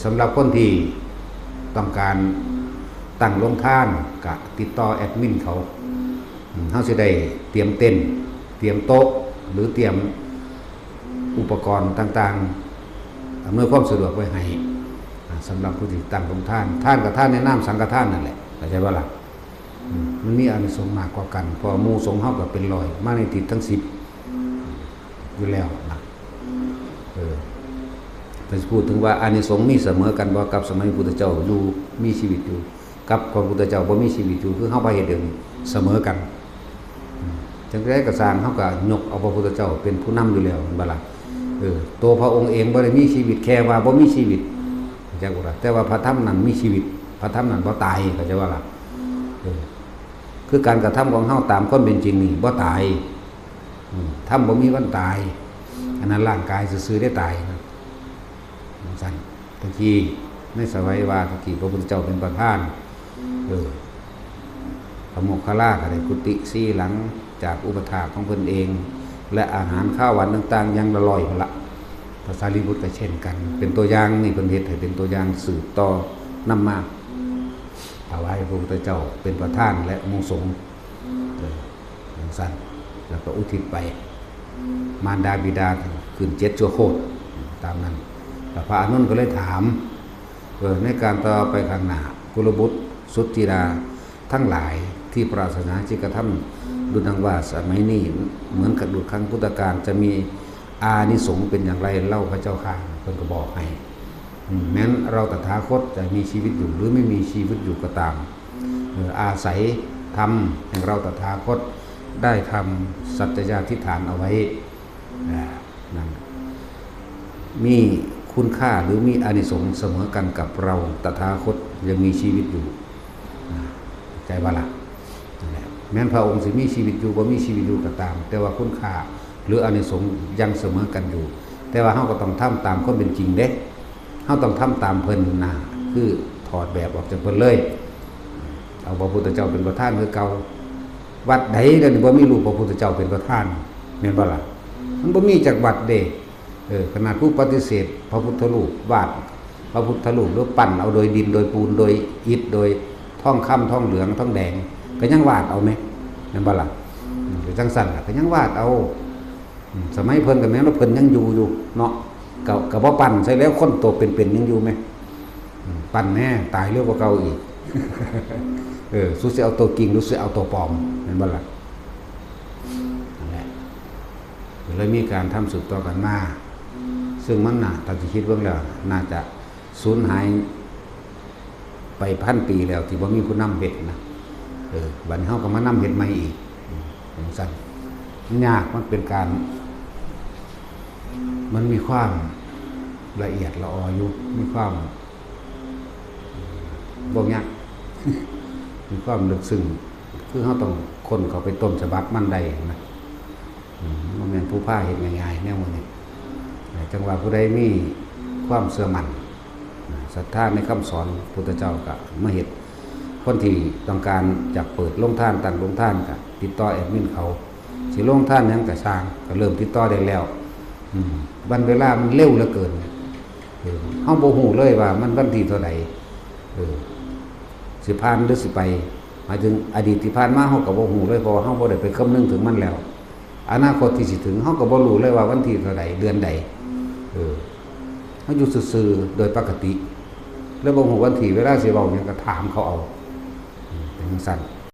สำหรับคนที่ต้องการตั้งโรงทานก็ติดต่อแอดมินเขาจะได้เตรียมเต็นท์เตรียมโต๊ะหรือเตรียมอุปกรณ์ต่างๆอำนวยความสะดวกไว้ให้สำหรับผู้ที่ตั้งโรงทานกับท่านในน้ำสังฆทานนั่นแหละเข้าใจว่าล่ะมันมีอานิสงส์มากกว่ากันพอหมู่สงฆ์เฮาก็เป็น100มาในติดทั้ง10อยู่แล้วนะแต่พูดถึงว่าอานิสงส์มีเสมอกันบ่กับสมัยพุทธเจ้าอยู่มีชีวิตอยู่กับพระพุทธเจ้าบ่มีชีวิตอยู่คือเฮาไปเฮ็ดเองเสมอกันจังได๋ก็สร้างเฮาก็ยกเอาพระพุทธเจ้าเป็นผู้นำอยู่แล้วบ่ล่ะตัวพระองค์เองบ่ได้มีชีวิตแค่ว่าบ่มีชีวิตจังว่าแต่ว่าพระธรรมนั้นมีชีวิตพระธรรมนั้นบ่ตายเข้าใจว่าล่ะคือการกระทำของเฮาตามความเป็นจริงนี่บ่ตายธรรมบ่มีวันตายอันนั้นร่างกายซื่อๆได้ตายนะสั่นตะกี้ในสมัยว่าตะกี้พระพุทธเจ้าเป็นประธานพระโมคคัลลาก็ได้กุฏิ4หลังจากอุปถากของเพิ่นเองและอาหารข้าวหวานต่างๆยังละลอยละพระสารีบุตรก็เช่นกันเป็นตัวอย่างนี่เพิ่นเฮ็ดให้เป็นตัวอย่างสืบต่อนำมาถวายพระพุทธเจ้าเป็นประธานและหมู่สงฆ์สั่นแล้วก็อุทิศไปมารดาบิดาขึ้น7ชั่วโคตรตามนั้นพระอานนท์ก็เลยถามในการต่อไปข้างหน้ากุลบุตรสุทธิดาทั้งหลายที่ปรารถนาจิกธรรมดุจดังว่าสมัยนี้เหมือนกับดุจครั้งพุทธกาลจะมีอานิสงส์เป็นอย่างไรเล่าพระเจ้าข้าเพิ่นก็บอกให้แม้นเราตถาคตจะมีชีวิตอยู่หรือไม่มีชีวิตอยู่ก็ตามอาศัยธรรมแห่งเราตถาคตได้ทำสัจจะทิฏฐานเอาไว้นั่นมีคุณค่าหรือมีอานิสงส์เสมอกันกับเราตถาคตยังมีชีวิตอยู่ใจว่าล่ะแม้นพระองค์สิมีชีวิตอยู่บ่มีชีวิตอยู่ก็ตามแต่ว่าคุณค่าหรืออานิสงส์ยังเสมอกันอยู่แต่ว่าเฮาก็ต้องทำตามความเป็นจริงเด้เฮาต้องทำตามเพิ่นนะคือถอดแบบออกจากเพิ่นเลยเอาพระพุทธเจ้าเป็นประธานคือเก่าวัดใดเดี๋ยวนี้บ่มีรูปพระพุทธเจ้าเป็นประธานแม่นบ่ล่ะมันบ่มีจากวัดเด้ขนาดผู้ปฏิเสธพระพุทธรูปวาดพระพุทธรูปหรือปั้นเอาโดยดินโดยปูนโดยอิฐโดยทองคำทองเหลืองทองแดงก็ยังวาดเอาไหมแม่นบ่ล่ะจังสั่นก็ยังวาดเอาสมัยเพิ่นก็แม้ว่าเพิ่นยังอยู่เนาะก็บ่ปั้นใช่แล้วคนโตเป็นยังอยู่ไหมปั้นแน่ตายเร็วกว่าเก่าอีกสุดสิเอาตัวจริงหรือสิเอาตัวปลอมแม่นบ่ล่ะนั่นแหละเลยมีการทำสืบต่อกันมาซึ่งมันน่ะตามที่คิดเบิ่งแล้วน่าจะสูญหายไป1,000 ปีแล้วที่บ่มีผู้นำเฮ็ดนะบัดนี้เฮาก็มานำเฮ็ดใหม่อีกจังซั่นมันยากมันเป็นการมันมีความละเอียดละอออยู่มีความบ่ยากมีความลึกซึ้งคือเฮาต้องค้นเข้าไปต้นฉบับมันได้นะบ่แม่นผู้พาเฮ็ดง่ายๆแนวนี้จังว่าผู้ใดมีความเชื่อมั่นศรัทธาในคำสอนพุทธเจ้าก็มาเฮ็ดคนที่ต้องการจะเปิดโรงทานตั้งโรงทานก็ติดต่อแอดมินเขาสิโรงทานหยังก็สร้างก็เริ่มติดต่อได้แล้ววันเวลามันเร็วเหลือเกินเฮาบ่ฮู้เลยว่ามันวันที่เท่าใดสิผ่านหรือสิไปหมายถึงอดีตที่ผ่านมาเฮาก็บ่ฮู้เลยเพราะว่าเฮาบ่ได้ไปคำนึงถึงมันแล้วอนาคตที่สิถึงเฮาก็บ่รู้เลยว่าวันที่เท่าใดเดือนใดเฮาอยู่ซื่อๆโดยปกติแล้วบ่ฮู้วันที่เวลาสิเว้าหยังก็ถามเขาเอาเป็นจังซั่น